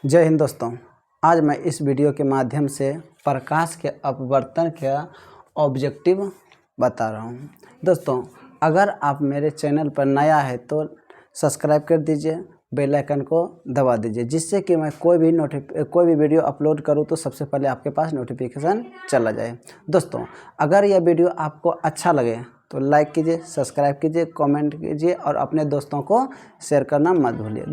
जय हिंद दोस्तों। आज मैं इस वीडियो के माध्यम से प्रकाश के अपवर्तन का ऑब्जेक्टिव बता रहा हूं। दोस्तों, अगर आप मेरे चैनल पर नया है तो सब्सक्राइब कर दीजिए, बेल आइकन को दबा दीजिए, जिससे कि मैं कोई भी वीडियो अपलोड करूं तो सबसे पहले आपके पास नोटिफिकेशन चला जाए। दोस्तों, अगर यह वीडियो आपको अच्छा लगे तो लाइक कीजिए, सब्सक्राइब कीजिए, कमेंट कीजिए और अपने दोस्तों को शेयर करना मत भूलिए।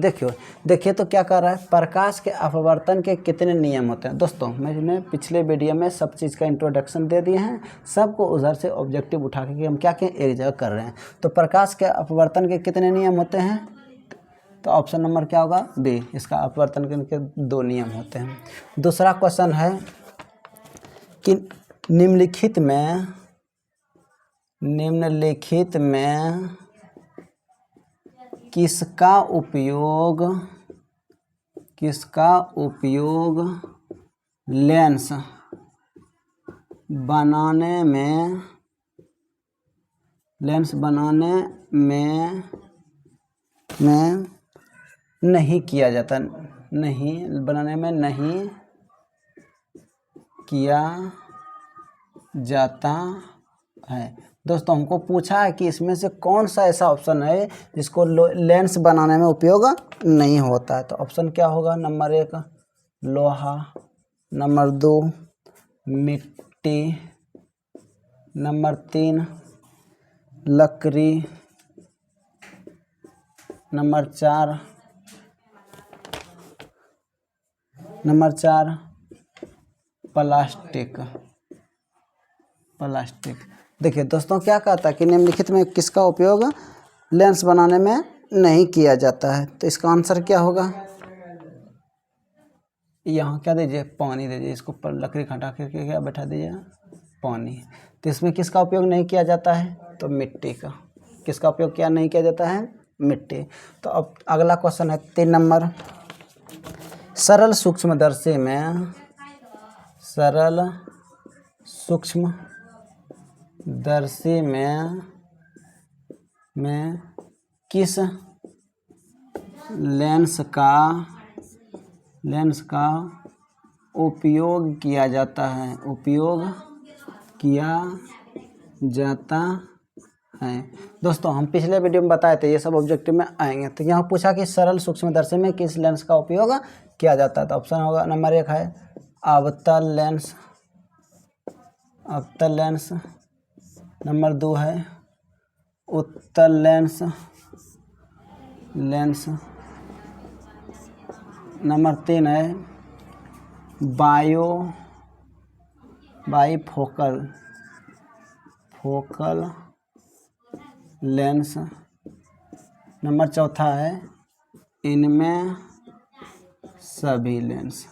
देखिए तो क्या कर रहा है, प्रकाश के अपवर्तन के कितने नियम होते हैं। दोस्तों, मैंने पिछले वीडियो में सब चीज़ का इंट्रोडक्शन दे दिए हैं, सबको उधर से ऑब्जेक्टिव उठा के हम क्या एक जगह कर रहे हैं। तो प्रकाश के अपवर्तन के कितने नियम होते हैं, तो ऑप्शन नंबर क्या होगा, बी। इसका अपवर्तन के 2 नियम होते हैं। दूसरा क्वेश्चन है कि निम्नलिखित में किसका उपयोग लेंस बनाने में नहीं किया जाता है। दोस्तों, हमको पूछा है कि इसमें से कौन सा ऐसा ऑप्शन है जिसको लेंस बनाने में उपयोग नहीं होता है। तो ऑप्शन क्या होगा, नंबर 1 लोहा, नंबर 2 मिट्टी, नंबर 3 लकड़ी, नंबर 4 प्लास्टिक। देखिए दोस्तों, क्या कहता है कि निम्नलिखित में किसका उपयोग लेंस बनाने में नहीं किया जाता है। तो इसका आंसर क्या होगा, यहाँ क्या दीजिए, पानी दीजिए। इसको ऊपर लकड़ी हटा करके क्या बैठा दीजिए, पानी। तो इसमें किसका उपयोग नहीं किया जाता है, तो मिट्टी का। किसका उपयोग क्या नहीं किया जाता है, मिट्टी। तो अब अगला क्वेश्चन है 3 नंबर, सरल सूक्ष्मदर्शी में किस लेंस का उपयोग किया जाता है। दोस्तों, हम पिछले वीडियो में बताए थे, ये सब ऑब्जेक्टिव में आएंगे। तो यहाँ पूछा कि सरल सूक्ष्मदर्शी में किस लेंस का उपयोग किया जाता है। तो ऑप्शन होगा नंबर 1 है अवतल लेंस, नंबर 2 है उत्तल लेंस, नंबर 3 है बाईफोकल लेंस, नंबर 4 है इनमें सभी लेंस।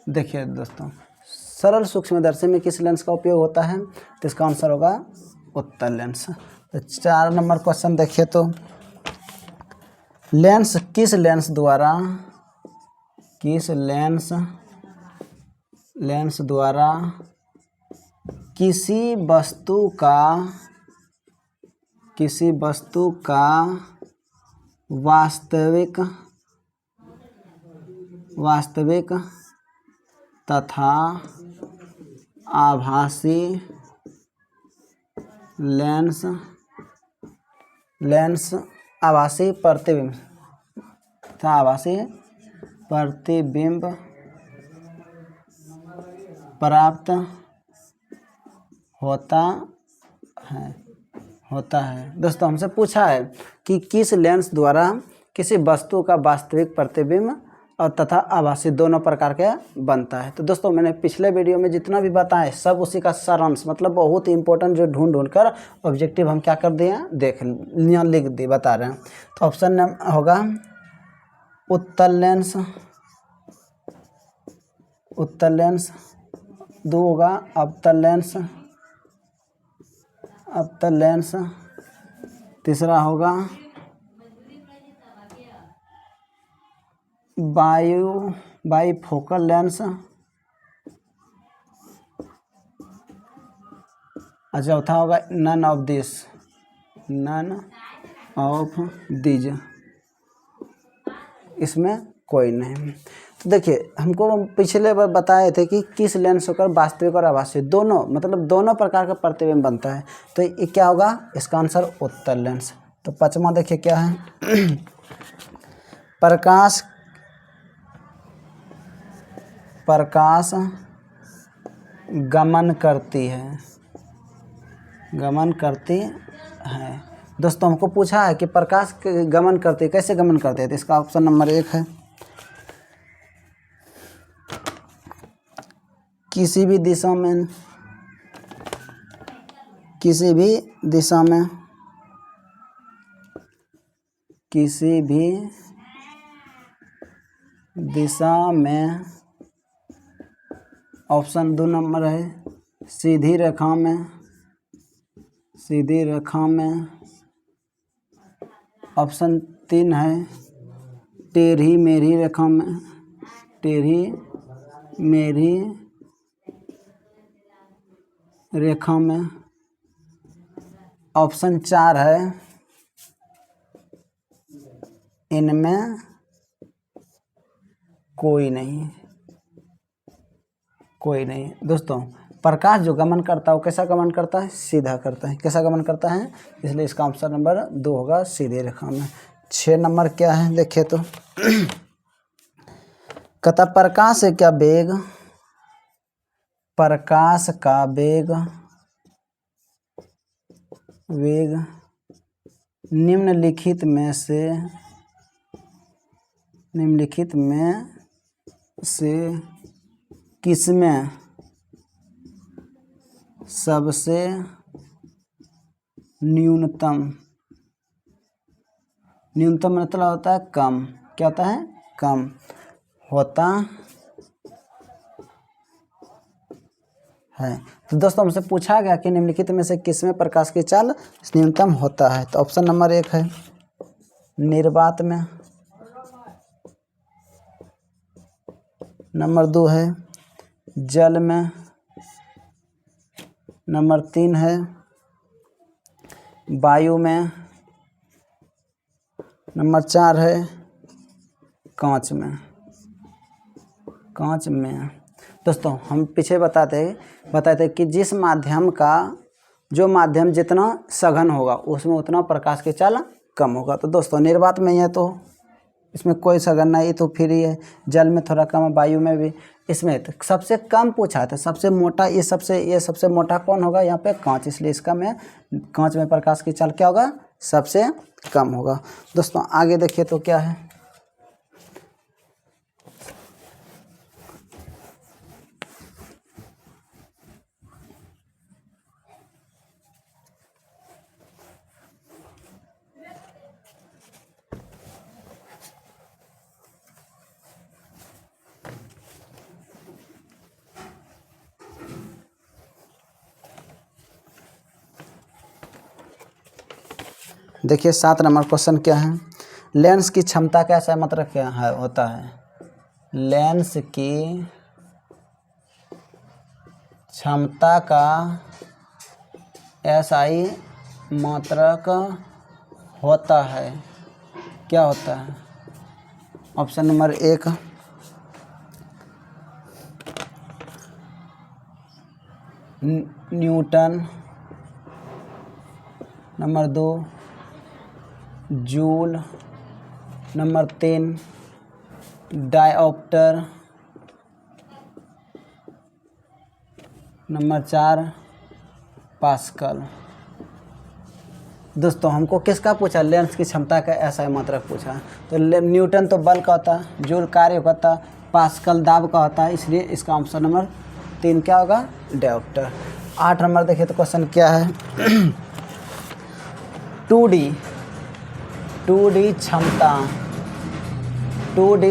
देखिए दोस्तों, सरल सूक्ष्मदर्शी में किस लेंस का उपयोग होता है, तो इसका आंसर होगा उत्तल लेंस। तो 4 नंबर क्वेश्चन देखिए तो, किस लेंस द्वारा किसी वस्तु का वास्तविक तथा आभासी प्रतिबिंब प्राप्त होता है। दोस्तों, हमसे पूछा है कि किस लेंस द्वारा किसी वस्तु का वास्तविक प्रतिबिंब और तथा आभासी दोनों प्रकार के बनता है। तो दोस्तों, मैंने पिछले वीडियो में जितना भी बताया सब उसी का सारांश, मतलब बहुत ही इंपॉर्टेंट, जो ढूंढ कर ऑब्जेक्टिव हम क्या कर दिए, लिख दिए, बता रहे हैं। तो ऑप्शन होगा उत्तल लेंस, 2 होगा अवतल लेंस, तीसरा होगा बाईफोकल लेंस, चौथा होगा नन ऑफ दिज। इसमें कोई नहीं। तो देखिए हमको पिछले बार बताए थे कि किस लेंस होकर वास्तविक और आभासी दोनों मतलब दोनों प्रकार का प्रतिबिंब बनता है। तो ये क्या होगा, इसका आंसर उत्तल लेंस। तो पांचवा देखिए क्या है प्रकाश गमन करती है। दोस्तों हमको पूछा है कि प्रकाश गमन करती है, कैसे गमन करती है, तो इसका ऑप्शन नंबर 1 है किसी भी दिशा में ऑप्शन 2 नंबर है सीधी रेखा में। ऑप्शन 3 है टेढ़ी मेढ़ी रेखा में। ऑप्शन 4 है इनमें कोई नहीं। दोस्तों प्रकाश जो गमन करता है वो कैसा गमन करता है, सीधा करता है। कैसा गमन करता है, इसलिए इसका ऑप्शन नंबर 2 होगा सीधी रेखा में। 6 नंबर क्या है देखिए तो कहता प्रकाश है क्या वेग, प्रकाश का वेग निम्नलिखित में से किसमें सबसे न्यूनतम मतलब होता है कम, क्या होता है, कम होता है। तो दोस्तों हमसे पूछा गया कि निम्नलिखित में से किसमें प्रकाश की चाल न्यूनतम होता है। तो ऑप्शन नंबर 1 है निर्वात में। नंबर 2 है जल में। नंबर 3 है वायु में। नंबर 4 है कांच में। दोस्तों हम पीछे बताते थे कि जिस माध्यम का जो माध्यम जितना सघन होगा उसमें उतना प्रकाश की चाल कम होगा। तो दोस्तों निर्वात में है तो इसमें कोई सघन नहीं, तो फिर ये जल में थोड़ा कम है, वायु में भी। इसमें तो सबसे कम पूछा था, सबसे मोटा ये सबसे मोटा कौन होगा यहाँ पे, कांच। इसलिए इसका में कांच में प्रकाश की चाल क्या होगा, सबसे कम होगा। दोस्तों आगे देखिए तो क्या है देखिए 7 नंबर क्वेश्चन क्या है, लेंस की क्षमता का ऐसा मतलब क्या है होता है, लेंस की क्षमता का एसआई मात्रक होता है, क्या होता है। Option number 1 Newton. Number 2 joule. Number 3 dioptre. Number 4 pascal. दोस्तों हमको किसका पूछा, लेंस की क्षमता का एसआई मात्रक पूछा। तो न्यूटन तो बल का होता है, जूल कार्य का होता, पास्कल दाब का होता है, इसलिए इसका ऑप्शन नंबर 3 क्या होगा, डायोप्टर। 8 नंबर देखिए तो क्वेश्चन क्या है 2D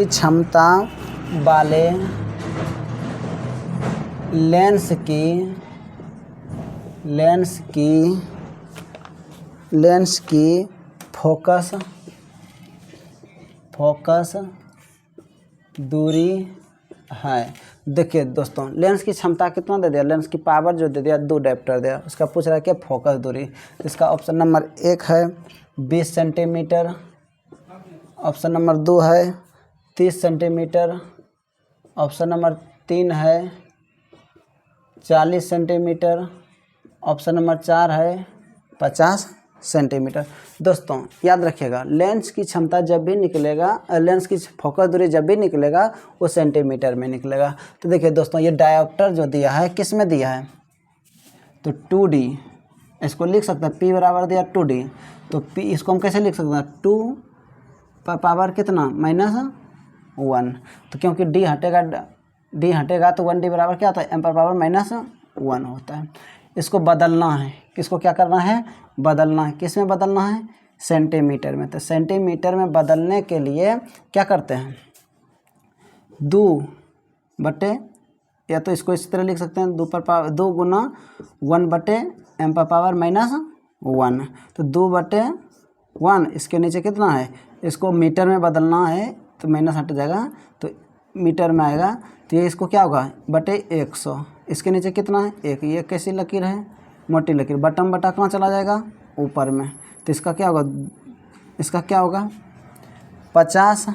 क्षमता वाले लेंस की फोकस दूरी है। देखिए दोस्तों लेंस की क्षमता कितना दे दिया, लेंस की पावर जो दे दिया 2 डायोप्टर दिया, उसका पूछ रहा है क्या, फोकस दूरी। इसका ऑप्शन नंबर 1 है 20 सेंटीमीटर। ऑप्शन नंबर 2 है 30 सेंटीमीटर। ऑप्शन नंबर 3 है 40 सेंटीमीटर। ऑप्शन नंबर 4 है 50 सेंटीमीटर। दोस्तों याद रखिएगा, लेंस की क्षमता जब भी निकलेगा, लेंस की फोकस दूरी जब भी निकलेगा वो सेंटीमीटर में निकलेगा। तो देखिए दोस्तों, ये डायोप्टर जो दिया है किस में दिया है, तो 2D इसको लिख सकते हैं। P बराबर दिया 2D, तो P इसको हम कैसे लिख सकते हैं, 2 पावर कितना -1। तो क्योंकि D हटेगा तो 1D बराबर क्या होता है, M पर पावर -1 होता है। इसको बदलना है, किसको क्या करना है, बदलना है। किस में बदलना है, सेंटीमीटर में। तो सेंटीमीटर में बदलने के लिए क्या करते हैं, 2 या तो इसको इस तरह लिख सकते हैं, 2 गुना 1/m पर पावर -1। तो 2/1, इसके नीचे कितना है, इसको मीटर में बदलना है तो माइनस हट जाएगा तो मीटर में आएगा। तो ये इसको क्या होगा, /100। इसके नीचे कितना है, 1। ये कैसी लकीर है, मोटी लकीर। बटम बटा कहाँ चला जाएगा, ऊपर में। तो इसका क्या होगा, 50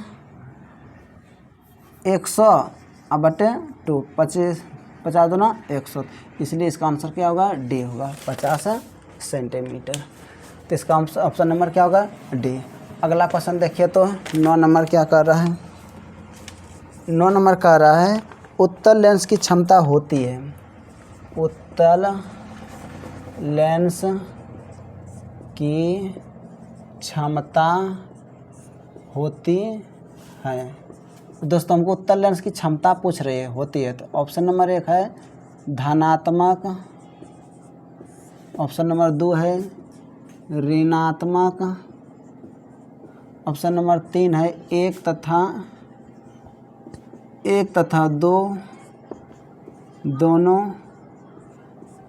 100 /2, 50 दूना 100। इसलिए इसका आंसर क्या होगा, डी होगा, 50 सेंटीमीटर। तो इसका ऑप्शन नंबर क्या होगा, डी। अगला क्वेश्चन देखिए तो 9 नंबर क्या कर रहा है, 9 नंबर कह रहा है उत्तल लेंस की क्षमता होती है, उत्तल लेंस की क्षमता होती है। दोस्तों हमको उत्तल लेंस की क्षमता पूछ रही है, होती है। तो ऑप्शन नंबर 1 है धनात्मक, ऑप्शन नंबर 2 है ऋणात्मक, ऑप्शन नंबर 3 है 1 तथा 2 दोनों,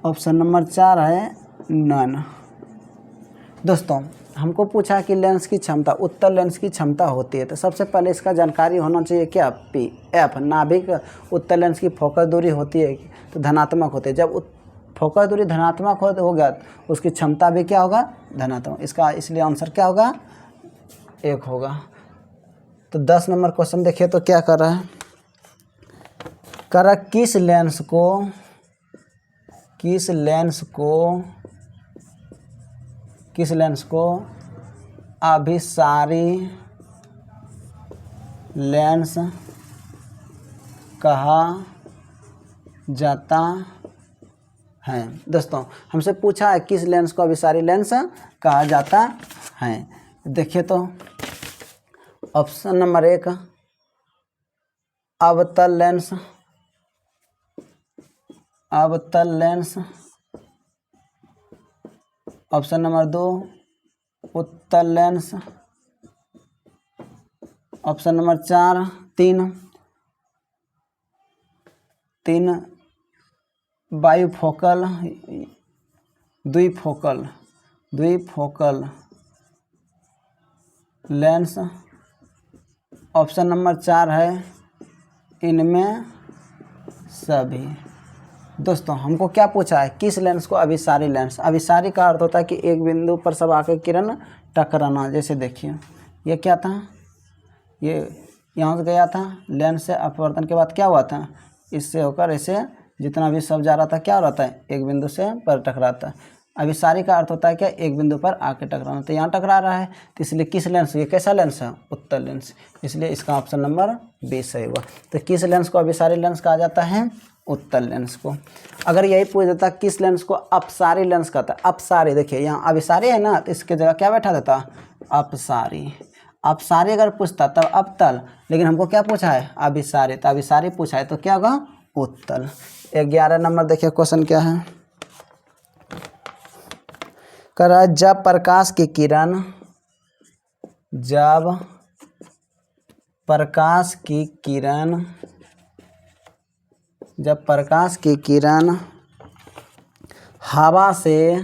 ऑप्शन नंबर 4 है नन। दोस्तों हमको पूछा कि लेंस की क्षमता, उत्तल लेंस की क्षमता होती है। तो सबसे पहले इसका जानकारी होना चाहिए क्या, F नाभिक उत्तल लेंस की फोकस दूरी होती है तो धनात्मक होती है। जब फोकस दूरी धनात्मक हो गया तो उसकी क्षमता भी क्या होगा, धनात्मक। इसका इसलिए आंसर क्या होगा, 1 होगा। तो 10 नंबर क्वेश्चन देखिए तो क्या कर रहा है, किस लेंस को अभिसारी लेंस कहा जाता है। दोस्तों हमसे पूछा है किस लेंस को अभिसारी लेंस कहा जाता है। देखिए तो ऑप्शन नंबर 1 अवतल लेंस, ऑप्शन नंबर 2 उत्तल लेंस, ऑप्शन नंबर 4 3 बाइफोकल द्विफोकल लेंस, ऑप्शन नंबर 4 है इनमें सभी। दोस्तों हमको क्या पूछा है, किस लेंस को अभिसारी लेंस। अभिसारी का अर्थ होता है कि एक बिंदु पर सब आकर किरण टकराना। जैसे देखिए ये क्या था, ये यहाँ से गया था, लेंस से अपवर्तन के बाद क्या हुआ था, इससे होकर ऐसे जितना भी सब जा रहा था क्या हो रहा था, एक बिंदु से पर टकराता है। अभिसारी का अर्थ होता है क्या, एक बिंदु पर आके टकराना। तो यहाँ टकरा रहा है तो इसलिए किस लेंस, ये कैसा लेंस है, उत्तल लेंस। इसलिए इसका ऑप्शन नंबर 20 सही हुआ। तो किस लेंस को अभिसारी लेंस कहा जाता है, उत्तल लेंस को। अगर यही पूछ देता किस लेंस को अपसारी लेंस कहता है, अपसारी, देखिए यहाँ अभिसारी है ना तो इसके जगह क्या बैठा देता, अपसारी। अपसारी अगर पूछता तब अपतल, लेकिन हमको क्या पूछा है, अभिसारी। तो अभिसारी पूछा है तो क्या होगा, उत्तल। 11 नंबर देखिए क्वेश्चन क्या है, कह रहा है जब प्रकाश की किरण हवा से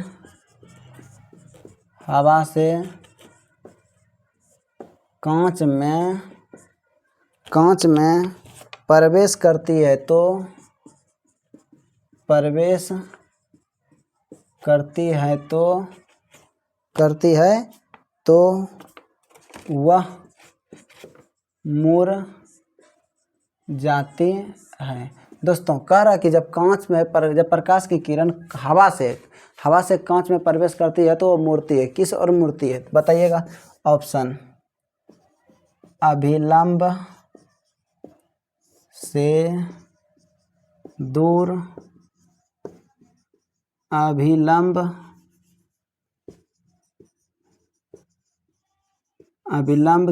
कांच में प्रवेश करती है तो वह मुड़ जाती है। दोस्तों कह रहा है कि जब कांच में जब प्रकाश की किरण हवा से कांच में प्रवेश करती है तो वो मुड़ती है। किस ओर मुड़ती है बताइएगा। ऑप्शन अभिलंब से दूर, अभिलंब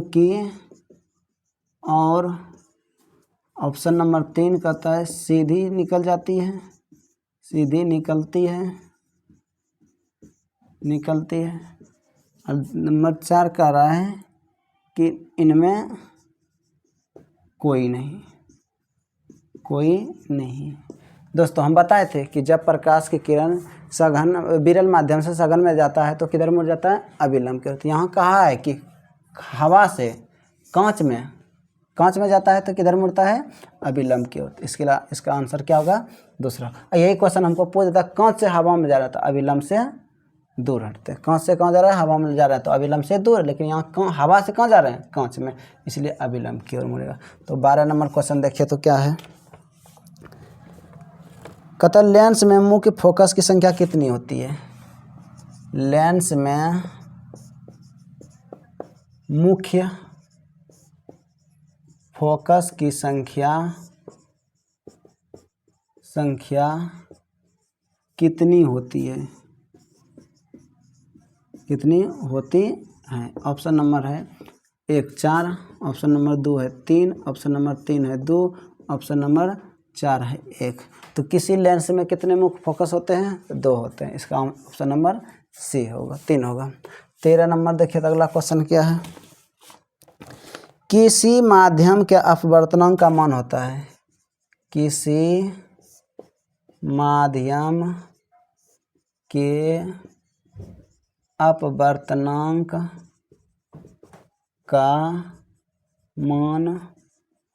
की और ऑप्शन नंबर 3 कहता है सीधी निकल जाती है, सीधी निकलती है। और नंबर 4 कह रहा है कि इनमें कोई नहीं। दोस्तों हम बताए थे कि जब प्रकाश की किरण सघन विरल माध्यम से सघन में जाता है तो किधर मुड़ जाता है, अभिलंब की ओर। यहाँ कहा है कि हवा से कांच में जाता है तो किधर मुड़ता है, अभिलंब की ओर। इसका आंसर क्या होगा, दूसरा। यही क्वेश्चन हमको पूछ देता, कांच से हवा में जा रहा था अभिलंब से दूर हटते। कांच से कहाँ जा रहा है, हवा में जा रहा है तो अभिलंब से दूर, लेकिन यहाँ हवा से कहाँ जा रहे हैं, कांच में, इसलिए अभिलंब की ओर मुड़ेगा। तो 12 नंबर क्वेश्चन देखिए तो क्या है। कहता लेंस में मुख्य फोकस की संख्या कितनी होती है। लेंस में मुख्य फोकस की संख्या कितनी होती है, ऑप्शन नंबर है 1 4, ऑप्शन नंबर 2 है 3, ऑप्शन नंबर 3 है 2, ऑप्शन नंबर 4 है 1। तो किसी लेंस में कितने मुख्य फोकस होते हैं, 2 होते हैं। इसका ऑप्शन नंबर सी होगा, 3 होगा। 13 नंबर देखिए तो अगला क्वेश्चन क्या है। किसी माध्यम के अपवर्तनांक का मान होता है। किसी माध्यम के अपवर्तनांक का मान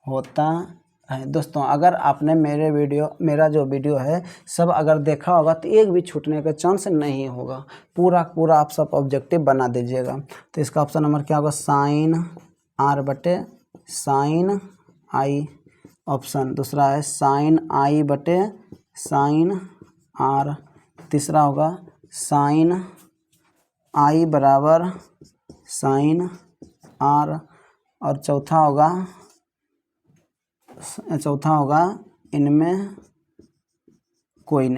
होता है। दोस्तों अगर आपने मेरा जो वीडियो है सब अगर देखा होगा तो एक भी छूटने का चांस नहीं होगा। पूरा आप सब ऑब्जेक्टिव बना दीजिएगा। तो इसका ऑप्शन नंबर क्या होगा, साइन आर बटे साइन आई। ऑप्शन दूसरा है साइन आई बटे साइन आर। तीसरा होगा साइन आई बराबर साइन आर। और चौथा होगा इनमें कोई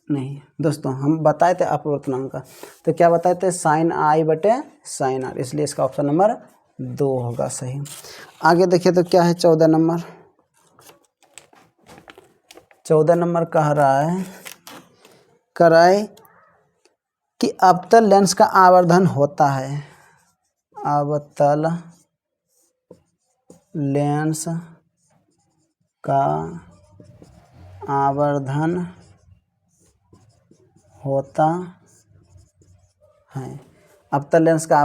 नहीं। दोस्तों हम बताए थे अपवर्तनांक का, तो क्या बताए थे, साइन आई बटे साइन आर, इसलिए इसका ऑप्शन नंबर 2 होगा सही। आगे देखिए तो क्या है 14 नंबर। 14 नंबर कह रहा है कि अवतल लेंस का आवर्धन होता है। अवतल लेंस का आवर्धन होता है। अवतल लेंस का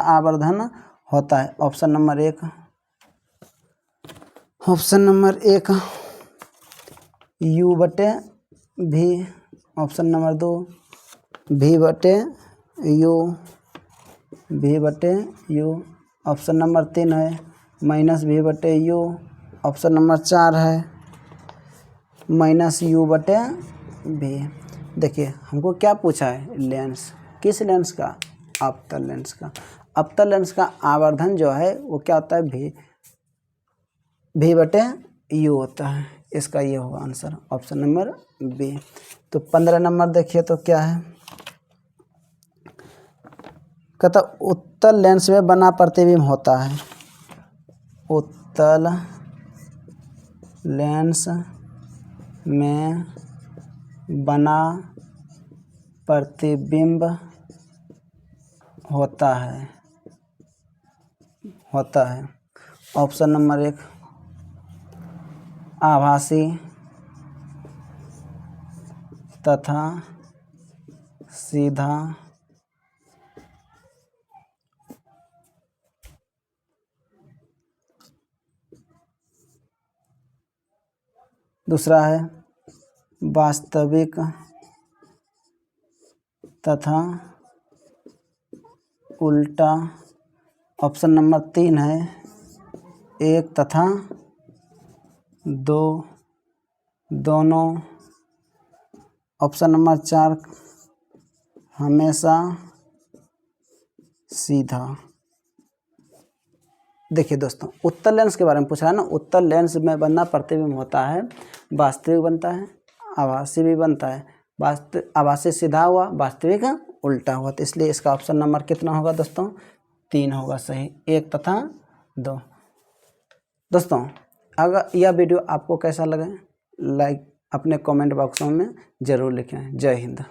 आवर्धन होता है। ऑप्शन नंबर 1 U बटे भी। ऑप्शन नंबर 2 V बटे U। ऑप्शन नंबर 3 है -V बटे U। ऑप्शन नंबर 4 है -U बटे V। देखिए हमको क्या पूछा है, लेंस, किस लेंस का, अवतल लेंस का। अवतल लेंस का आवर्धन जो है वो क्या होता है, V बटे U होता है। इसका ये होगा आंसर, ऑप्शन नंबर B। तो 15 नंबर देखिए तो क्या है। कहता उत्तल लेंस में बना प्रतिबिंब होता है। उत्तल लेंस में बना प्रतिबिंब होता है। ऑप्शन नंबर 1 आभासी तथा सीधा। दूसरा है वास्तविक तथा उल्टा। ऑप्शन नंबर 3 है 1 तथा 2 दोनों। ऑप्शन नंबर 4 हमेशा सीधा। देखिए दोस्तों, उत्तल लेंस के बारे में पूछा है ना। उत्तल लेंस में बनना प्रतिबिंब होता है, वास्तविक बनता है, आभासी भी बनता है। आभासी सीधा हुआ, वास्तविक उल्टा हुआ, तो इसलिए इसका ऑप्शन नंबर कितना होगा दोस्तों? 3 होगा सही, 1 तथा 2। दोस्तों, अगर यह वीडियो आपको कैसा लगे, लाइक अपने कमेंट बॉक्स में ज़रूर लिखें। जय हिंद।